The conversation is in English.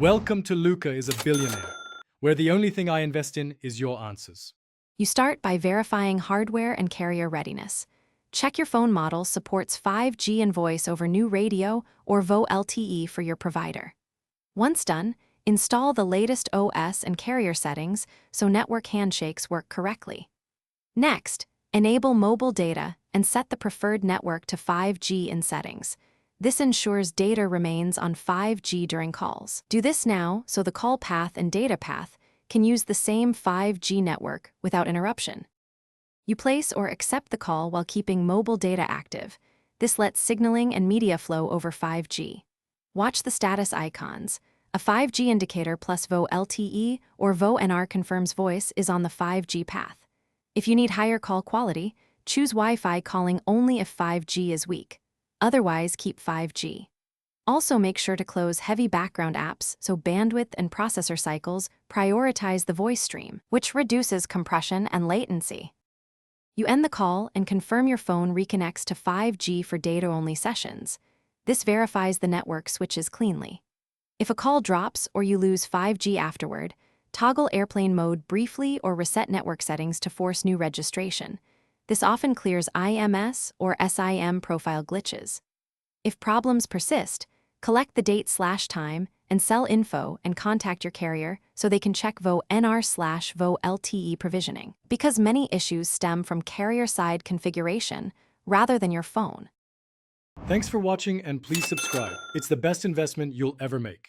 Welcome to Luca is a Billionaire, where the only thing I invest in is your answers. You start by verifying hardware and carrier readiness. Check your phone model supports 5G and voice over new radio or VoLTE LTE for your provider. Once done, install the latest OS and carrier settings so network handshakes work correctly. Next, enable mobile data and set the preferred network to 5G in settings. This ensures data remains on 5G during calls. Do this now so the call path and data path can use the same 5G network without interruption. You place or accept the call while keeping mobile data active. This lets signaling and media flow over 5G. Watch the status icons. A 5G indicator plus VoLTE LTE or VoLTE NR confirms voice is on the 5G path. If you need higher call quality, choose Wi-Fi calling only if 5G is weak. Otherwise, keep 5G. Also make sure to close heavy background apps so bandwidth and processor cycles prioritize the voice stream, which reduces compression and latency. You end the call and confirm your phone reconnects to 5G for data-only sessions. This verifies the network switches cleanly. If a call drops or you lose 5G afterward, toggle airplane mode briefly or reset network settings to force new registration. This often clears IMS or SIM profile glitches. If problems persist, collect the date/time and cell info and contact your carrier so they can check VoLTE NR/VoLTE LTE provisioning, because many issues stem from carrier-side configuration rather than your phone. Thanks for watching and please subscribe. It's the best investment you'll ever make.